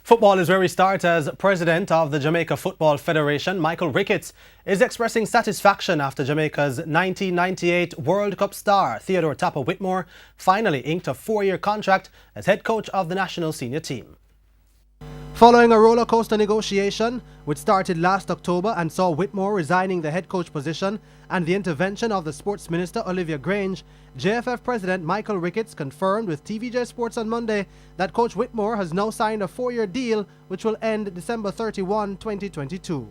Football is where we start, as president of the Jamaica Football Federation, Michael Ricketts, is expressing satisfaction after Jamaica's 1998 World Cup star, Theodore Tapper Whitmore, finally inked a 4-year contract as head coach of the national senior team. Following a roller coaster negotiation, which started last October and saw Whitmore resigning the head coach position and the intervention of the sports minister Olivia Grange, JFF president Michael Ricketts confirmed with TVJ Sports on Monday that coach Whitmore has now signed a 4-year deal which will end December 31, 2022.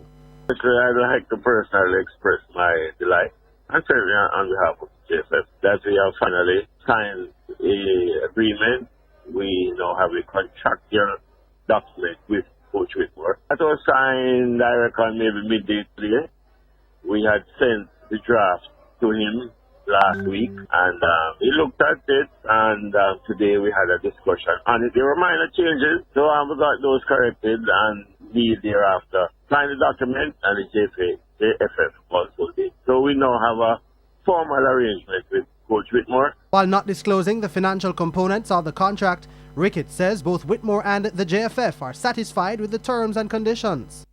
I'd like to personally express my delight and certainly on behalf of JFF that we have finally signed an agreement. We now have a contractual document with Coach Whitmore. That was signed, I reckon, maybe midday today. We had sent the draft to him last week, and he looked at it, and today we had a discussion on it. There were minor changes, so we got those corrected, and he thereafter signed the document, and the JFF also did. So we now have a formal arrangement with Coach Whitmore. While not disclosing the financial components of the contract, Ricketts says both Whitmore and the JFF are satisfied with the terms and conditions.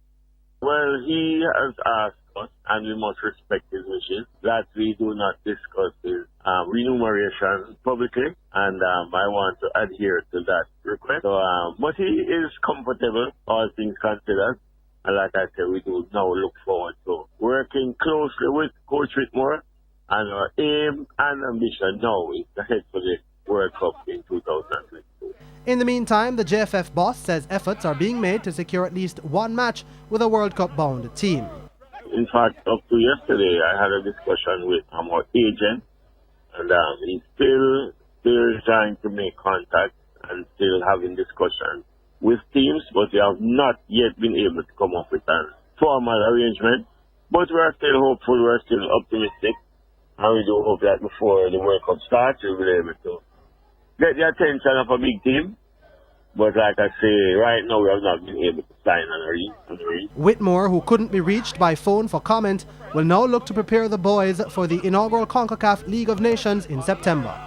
Well, he has asked us, and we must respect his wishes, that we do not discuss his remuneration publicly, and I want to adhere to that request. So, but he is comfortable, all things considered, and like I said, we do now look forward to working closely with Coach Whitmore, and our aim and ambition now is to head for the World Cup in 2022. In the meantime, the JFF boss says efforts are being made to secure at least one match with a World Cup-bound team. In fact, up to yesterday, I had a discussion with our agent, and he's still trying to make contact and still having discussions with teams, but we have not yet been able to come up with a formal arrangement. But we are still hopeful, we are still optimistic, and we do hope that before the World Cup starts, we'll be able to get the attention of a big team. But like I say, right now we have not been able to sign an arrangement. Whitmore, who couldn't be reached by phone for comment, will now look to prepare the boys for the inaugural CONCACAF League of Nations in September.